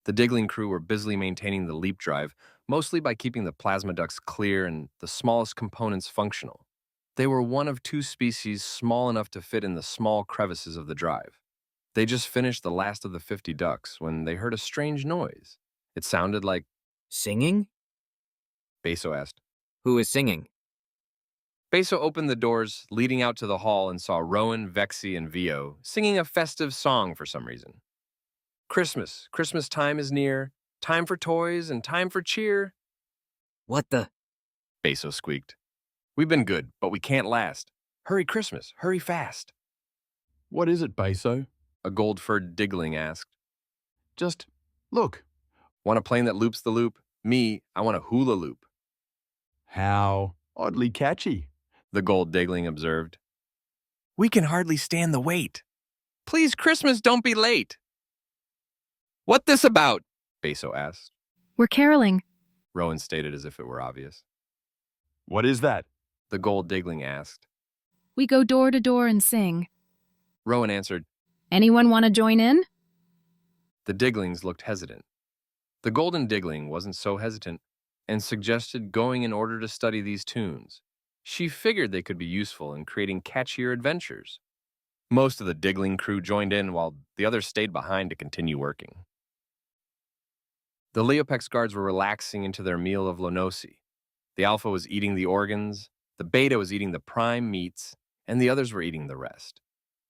The Diggling crew were busily maintaining the leap drive, mostly by keeping the plasma ducts clear and the smallest components functional. They were one of two species small enough to fit in the small crevices of the drive. They just finished the last of the 50 ducts when they heard a strange noise. It sounded like, Singing? Beso asked. Who is singing? Beso opened the doors leading out to the hall and saw Rowan, Vexy, and Vio singing a festive song for some reason. Christmas time is near, time for toys and time for cheer, What the? Beso squeaked. We've been good, but we can't last. Hurry Christmas, hurry fast, What is it, Beso? a gold-furred Diggling asked. Just look. Want a plane that loops the loop? Me, I want a hula loop, How oddly catchy. the gold Diggling observed. We can hardly stand the wait. Please, Christmas, don't be late. What this about? Beso asked. We're caroling. Rowan stated as if it were obvious. What is that? The gold Diggling asked. We go door to door and sing. Rowan answered. Anyone want to join in? The Digglings looked hesitant. The golden Diggling wasn't so hesitant and suggested going in order to study these tunes. She figured they could be useful in creating catchier adventures. Most of the Diggling crew joined in while the others stayed behind to continue working. The Lopex guards were relaxing into their meal of Lonosi. The Alpha was eating the organs, the Beta was eating the prime meats, and the others were eating the rest.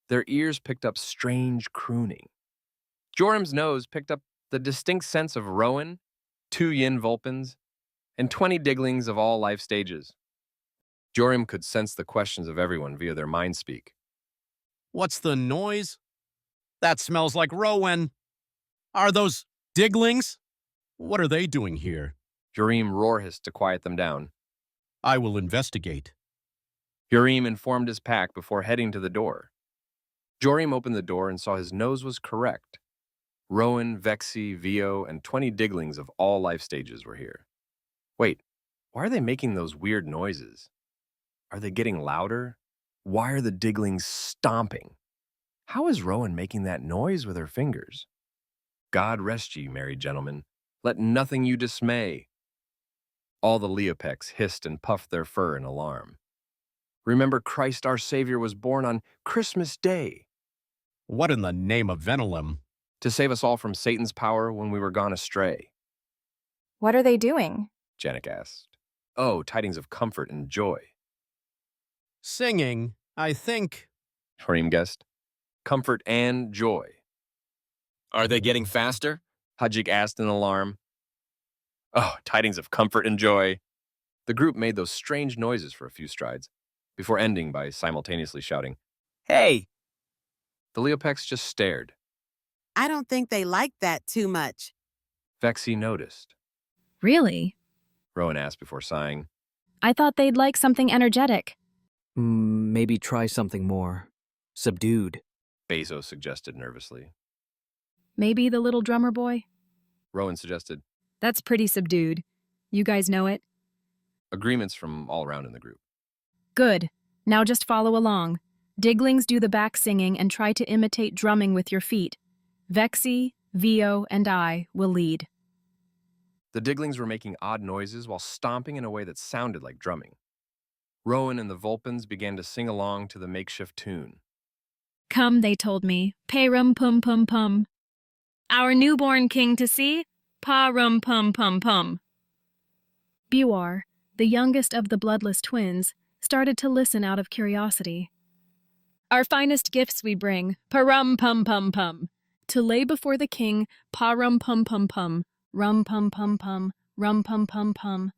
Their ears picked up strange crooning. Joram's nose picked up the distinct sense of Rowan, 2 Yin Vulpins, and 20 Digglings of all life stages. Joram could sense the questions of everyone via their mind speak. What's the noise? That smells like Rowan. Are those Digglings? What are they doing here? Joram roar-hissed to quiet them down. I will investigate. Joram informed his pack before heading to the door. Joram opened the door and saw his nose was correct. Rowan, Vexy, Vio, and 20 Digglings of all life stages were here. Wait, why are they making those weird noises? Are they getting louder? Why are the Digglings stomping? How is Rowan making that noise with her fingers? God rest ye, merry gentlemen. Let nothing you dismay. All the Lopex hissed and puffed their fur in alarm. Remember, Christ our Savior was born on Christmas Day What in the name of Venelum? to save us all from Satan's power when we were gone astray, What are they doing? Janek asked. Oh, tidings of comfort and joy, Singing, I think. Harim guessed. Comfort and joy, Are they getting faster? Hajik asked in alarm. Oh, tidings of comfort and joy. The group made those strange noises for a few strides, before ending by simultaneously shouting. Hey! The Lopex just stared. I don't think they like that too much. Vexy noticed. Really? Rowan asked before sighing. I thought they'd like something energetic. Maybe try something more subdued. Beso suggested nervously. Maybe the little drummer boy? Rowan suggested. That's pretty subdued. You guys know it? Agreements from all around in the group. Good. Now just follow along. Digglings do the back singing and try to imitate drumming with your feet. Vexy, Vio, and I will lead. The Digglings were making odd noises while stomping in a way that sounded like drumming. Rowan and the Vulpins began to sing along to the makeshift tune. Come, they told me, pay-rum pum pum pum. Our newborn king to see, pa-rum pum pum pum. Buar, the youngest of the bloodless twins, started to listen out of curiosity. Our finest gifts we bring, pa-rum pum pum pum, to lay before the king, pa-rum pum pum pum, rum pum pum pum, rum pum pum pum.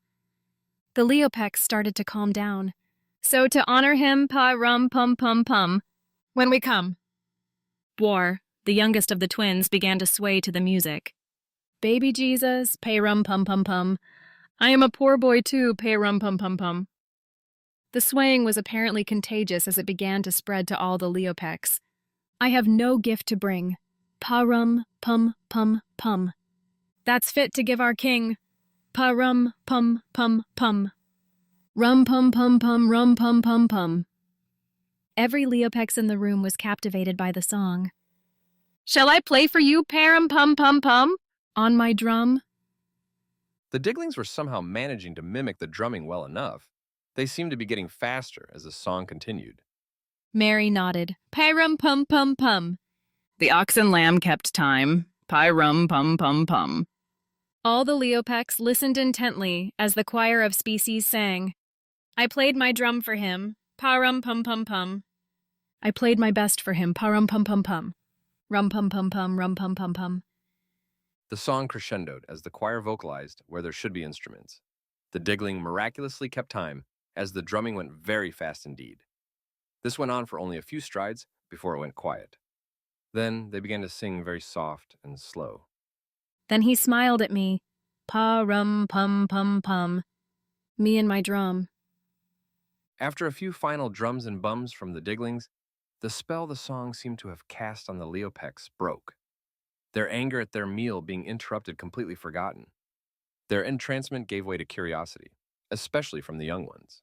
The Lopex started to calm down. So to honor him, pa-rum pum pum pum, when we come. Buar, the youngest of the twins, began to sway to the music. Baby Jesus, pay-rum pum pum pum. I am a poor boy too, pay-rum pum pum pum. The swaying was apparently contagious as it began to spread to all the Lopex. I have no gift to bring. Pa-rum pum pum pum. That's fit to give our king. Pa-rum pum pum pum. Rum pum pum pum rum pum pum pum. Every Lopex in the room was captivated by the song. Shall I play for you, parum pum pum pum? On my drum? The Diglings were somehow managing to mimic the drumming well enough. They seemed to be getting faster as the song continued. Mary nodded. Pie-rum pum pum pum. The ox and lamb kept time. Pie-rum pum pum pum. All the Lopex listened intently as the choir of species sang. I played my drum for him. Pa-rum pum pum pum. I played my best for him. Pa-rum pum pum pum. Rum pum pum pum, rum pum pum pum. The song crescendoed as the choir vocalized where there should be instruments. The Digling miraculously kept time as the drumming went very fast indeed. This went on for only a few strides before it went quiet. Then they began to sing very soft and slow. Then he smiled at me. Pa-rum pum pum pum. Me and my drum. After a few final drums and bums from the Diglings, the spell the song seemed to have cast on the Lopex broke. Their anger at their meal being interrupted completely forgotten. Their entrancement gave way to curiosity, especially from the young ones.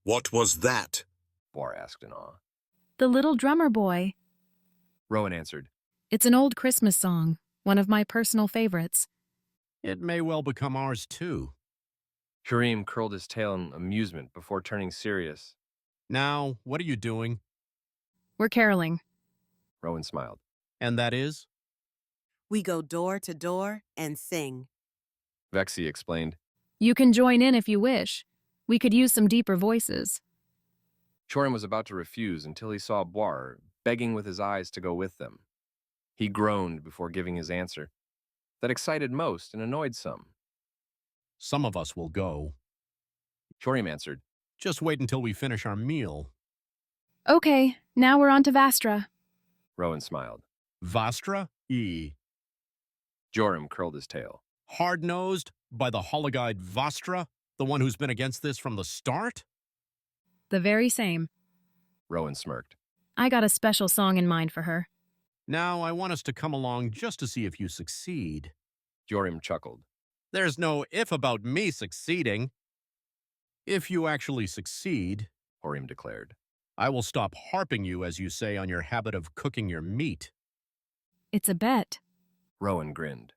What was that? Boar asked in awe. The little drummer boy. Rowan answered. It's an old Christmas song, one of my personal favorites. It may well become ours, too. Kareem curled his tail in amusement before turning serious. Now, what are you doing? We're caroling. Rowan smiled. And that is? We go door to door and sing. Vexy explained. You can join in if you wish. We could use some deeper voices. Chorim was about to refuse until he saw Boar begging with his eyes to go with them. He groaned before giving his answer. That excited most and annoyed some. Some of us will go. Chorim answered. Just wait until we finish our meal. Okay, now we're on to Vastra. Rowan smiled. Vastra? Joram curled his tail. Hard-nosed by the hollow-eyed Vastra? The one who's been against this from the start? The very same. Rowan smirked. I got a special song in mind for her. Now I want us to come along just to see if you succeed. Joram chuckled. There's no if about me succeeding. If you actually succeed, Horim declared. I will stop harping you, as you say, on your habit of cooking your meat. It's a bet. Rowan grinned.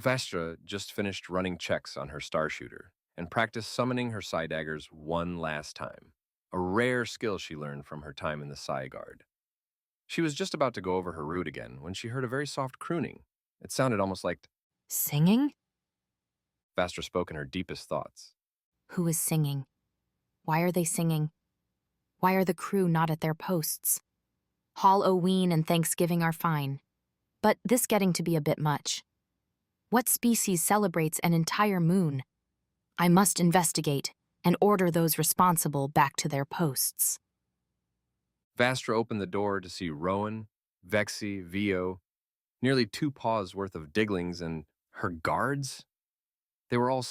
Vastra just finished running checks on her star shooter and practiced summoning her Psi daggers one last time, a rare skill she learned from her time in the Psi Guard. She was just about to go over her route again when she heard a very soft crooning. It sounded almost like Singing? Vastra spoke in her deepest thoughts. Who is singing? Why are they singing? Why are the crew not at their posts? Halloween and Thanksgiving are fine, but this getting to be a bit much. What species celebrates an entire moon? I must investigate and order those responsible back to their posts. Vastra opened the door to see Rowan, Vexy, Vio, nearly 2 paws worth of Diglings, and her guards. They were all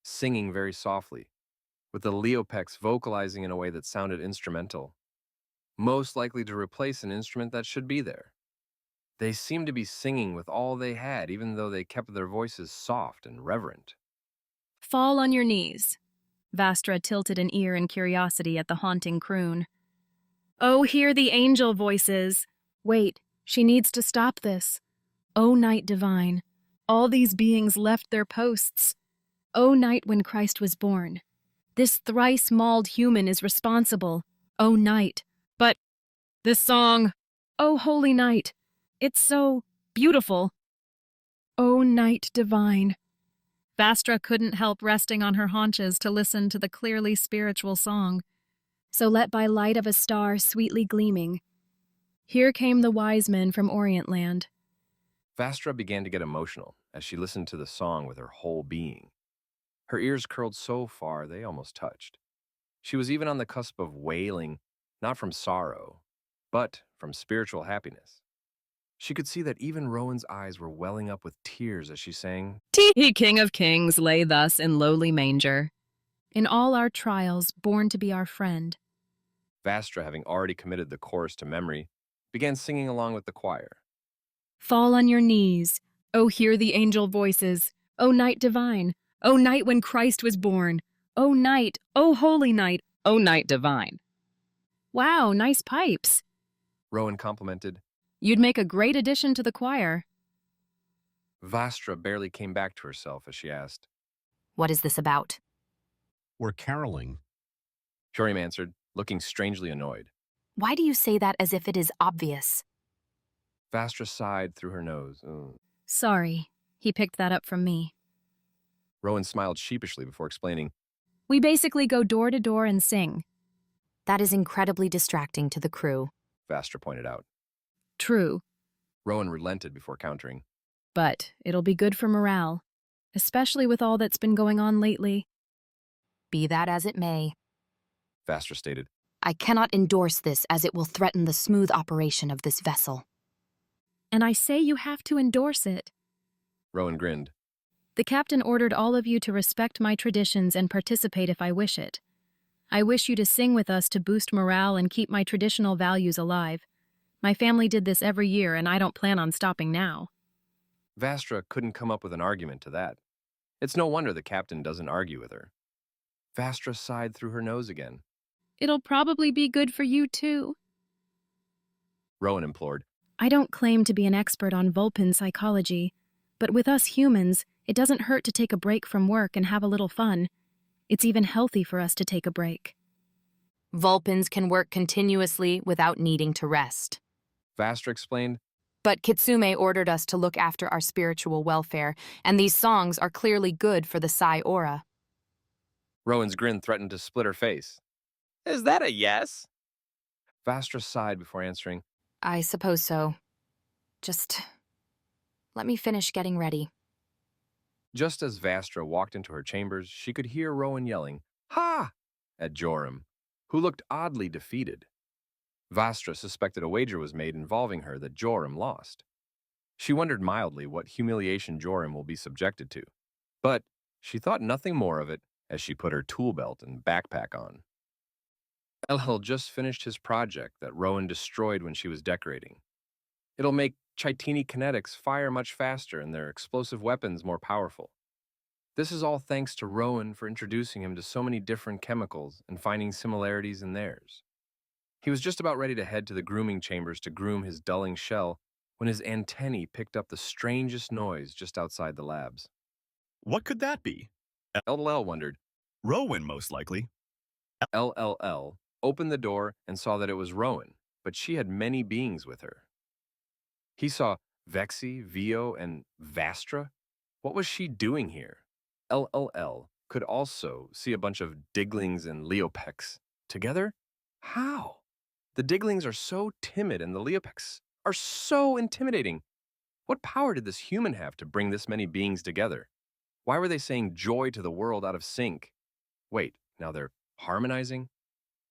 singing very softly, with the Lopex vocalizing in a way that sounded instrumental, most likely to replace an instrument that should be there. They seemed to be singing with all they had, even though they kept their voices soft and reverent. Fall on your knees. Vastra tilted an ear in curiosity at the haunting croon. Oh, hear the angel voices. Wait, she needs to stop this. O night divine, all these beings left their posts. O night when Christ was born. This thrice-mauled human is responsible. O night. But this song, O holy night, it's so beautiful. O night divine. Vastra couldn't help resting on her haunches to listen to the clearly spiritual song. So let by light of a star sweetly gleaming. Here came the wise men from Orient land. Vastra began to get emotional as she listened to the song with her whole being. Her ears curled so far they almost touched. She was even on the cusp of wailing, not from sorrow, but from spiritual happiness. She could see that even Rowan's eyes were welling up with tears as she sang, He, King of Kings, lay thus in lowly manger. In all our trials, born to be our friend. Vastra, having already committed the chorus to memory, began singing along with the choir. Fall on your knees. Oh, hear the angel voices. O night divine. O night when Christ was born. O night. O holy night. O night divine. Wow, nice pipes. Rowan complimented. You'd make a great addition to the choir. Vastra barely came back to herself as she asked. What is this about? We're caroling. Shorim answered, looking strangely annoyed. Why do you say that as if it is obvious? Vastra sighed through her nose. Ugh. Sorry, he picked that up from me. Rowan smiled sheepishly before explaining. We basically go door to door and sing. That is incredibly distracting to the crew. Vastra pointed out. True, Rowan relented before countering. but it'll be good for morale, especially with all that's been going on lately. Be that as it may, Vastra stated. I cannot endorse this as it will threaten the smooth operation of this vessel. And I say you have to endorse it. Rowan grinned. The captain ordered all of you to respect my traditions and participate if I wish it. I wish you to sing with us to boost morale and keep my traditional values alive. My family did this every year, and I don't plan on stopping now. Vastra couldn't come up with an argument to that. It's no wonder the captain doesn't argue with her. Vastra sighed through her nose again. It'll probably be good for you, too. Rowan implored. I don't claim to be an expert on Vulpin psychology, but with us humans, it doesn't hurt to take a break from work and have a little fun. It's even healthy for us to take a break. Vulpins can work continuously without needing to rest. Vastra explained. But Kitsume ordered us to look after our spiritual welfare, and these songs are clearly good for the Psi aura. Rowan's grin threatened to split her face. Is that a yes? Vastra sighed before answering. I suppose so. Just let me finish getting ready. Just as Vastra walked into her chambers, she could hear Rowan yelling, "Ha!" at Joram, who looked oddly defeated. Vastra suspected a wager was made involving her that Joram lost. She wondered mildly what humiliation Joram will be subjected to, but she thought nothing more of it as she put her tool belt and backpack on. Elhel just finished his project that Rowan destroyed when she was decorating. It'll make Chaitini kinetics fire much faster and their explosive weapons more powerful. This is all thanks to Rowan for introducing him to so many different chemicals and finding similarities in theirs. He was just about ready to head to the grooming chambers to groom his dulling shell when his antennae picked up the strangest noise just outside the labs. What could that be? LL wondered. Rowan, most likely. LLL opened the door and saw that it was Rowan, but she had many beings with her. He saw Vexi, Vio, and Vastra. What was she doing here? LLL could also see a bunch of Diglings and Lopex. Together? How? The Diglings are so timid and the Lopex are so intimidating. What power did this human have to bring this many beings together? Why were they saying joy to the world out of sync? Wait, now they're harmonizing?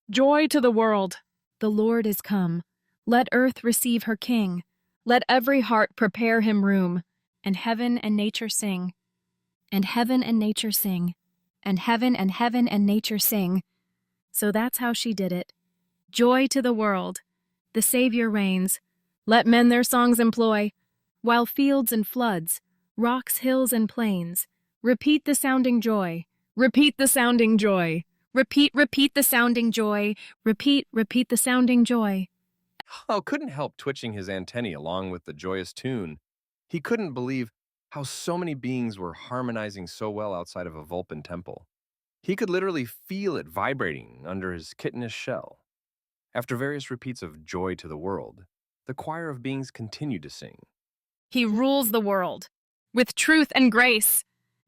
Joy to the world! The Lord is come. Let earth receive her King. Let every heart prepare him room. And heaven and nature sing. And heaven and nature sing. And heaven and nature sing. So that's how she did it. Joy to the world. The Savior reigns. Let men their songs employ. While fields and floods, rocks, hills, and plains, repeat the sounding joy. Repeat the sounding joy. Repeat the sounding joy. Repeat the sounding joy. Hal couldn't help twitching his antennae along with the joyous tune. He couldn't believe how so many beings were harmonizing so well outside of a Vulpin temple. He could literally feel it vibrating under his kittenish shell. After various repeats of joy to the world, the choir of beings continued to sing. He rules the world with truth and grace,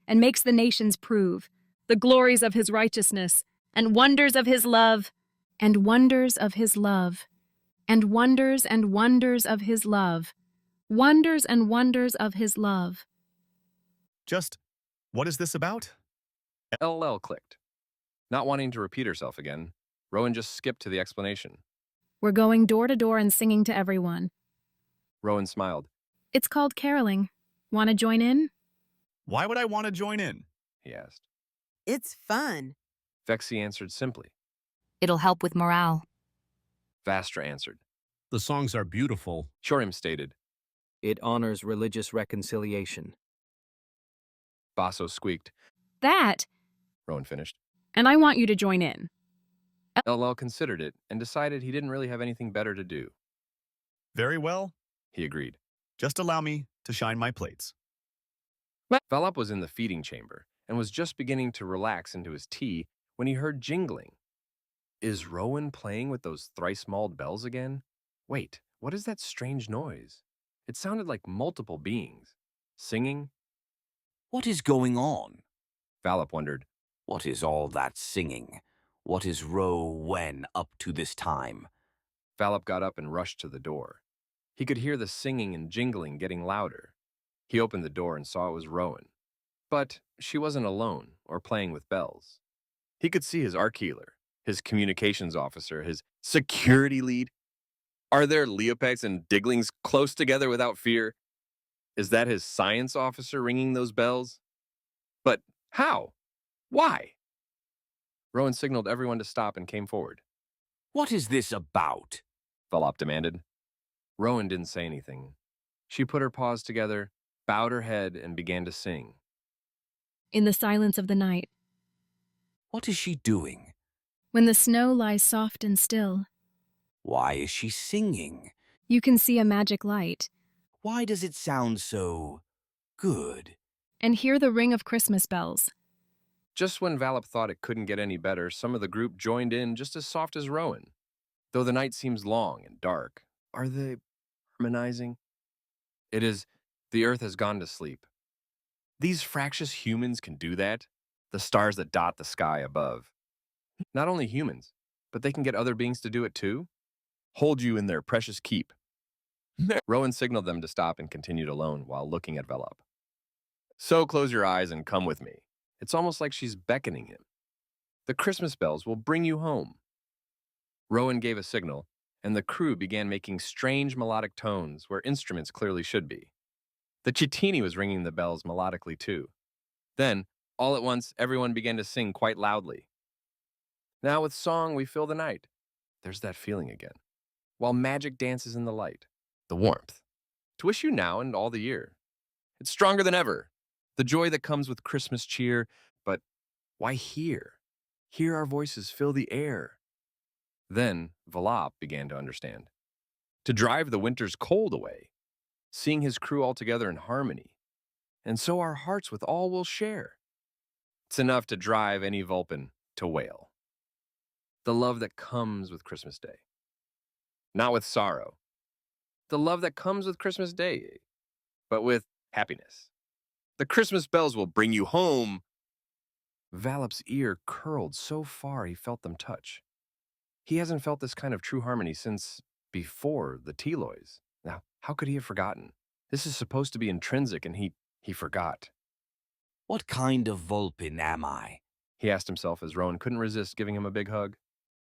and makes the nations prove the glories of his righteousness, and wonders of his love, and wonders of his love, and wonders and wonders of his love, wonders and wonders of his love. Just, what is this about? LL clicked. Not wanting to repeat herself again, Rowan just skipped to the explanation. We're going door to door and singing to everyone. Rowan smiled. It's called caroling. Want to join in? Why would I want to join in? He asked. It's fun. Vexi answered simply. It'll help with morale. Vastra answered. The songs are beautiful. Shorim stated. It honors religious reconciliation. Basso squeaked. That, Rowan finished. and I want you to join in. LL considered it and decided he didn't really have anything better to do. Very well. He agreed. Just allow me to shine my plates. Velop was in the feeding chamber and was just beginning to relax into his tea when he heard jingling. Is Rowan playing with those thrice-mauled bells again? Wait, what is that strange noise? It sounded like multiple beings. Singing? What is going on? Valop wondered. What is all that singing? What is Rowan up to this time? Valop got up and rushed to the door. He could hear the singing and jingling getting louder. He opened the door and saw it was Rowan. But she wasn't alone or playing with bells. He could see his arc healer, his communications officer, his security lead. Are there Lopex and Diglings close together without fear? Is that his science officer ringing those bells? But how? Why? Rowan signaled everyone to stop and came forward. What is this about? Velop demanded. Rowan didn't say anything. She put her paws together, bowed her head, and began to sing. In the silence of the night, What is she doing? when the snow lies soft and still, Why is she singing? you can see a magic light Why does it sound so good? and hear the ring of Christmas bells. Just when Valop thought it couldn't get any better, some of the group joined in just as soft as Rowan. Though the night seems long and dark, are they harmonizing? It is, the earth has gone to sleep. These fractious humans can do that, the stars that dot the sky above. Not only humans, but they can get other beings to do it too. Hold you in their precious keep. Rowan signaled them to stop and continued alone while looking at Velop. So close your eyes and come with me. It's almost like she's beckoning him. The Christmas bells will bring you home. Rowan gave a signal, and the crew began making strange melodic tones where instruments clearly should be. The Chitini was ringing the bells melodically too. Then, all at once, everyone began to sing quite loudly. Now with song we fill the night. There's that feeling again. While magic dances in the light, the warmth. To wish you now and all the year. It's stronger than ever. The joy that comes with Christmas cheer, but why here? Hear our voices fill the air. Then Velop began to understand. To drive the winter's cold away, seeing his crew all together in harmony, and so our hearts with all will share. It's enough to drive any Vulpin to wail. The love that comes with Christmas Day. Not with sorrow. The love that comes with Christmas Day, but with happiness. The Christmas bells will bring you home. Valop's ear curled so far he felt them touch. He hasn't felt this kind of true harmony since before the Teloys. Now, how could he have forgotten? This is supposed to be intrinsic, and he forgot. What kind of Vulpin am I? He asked himself as Rowan couldn't resist giving him a big hug.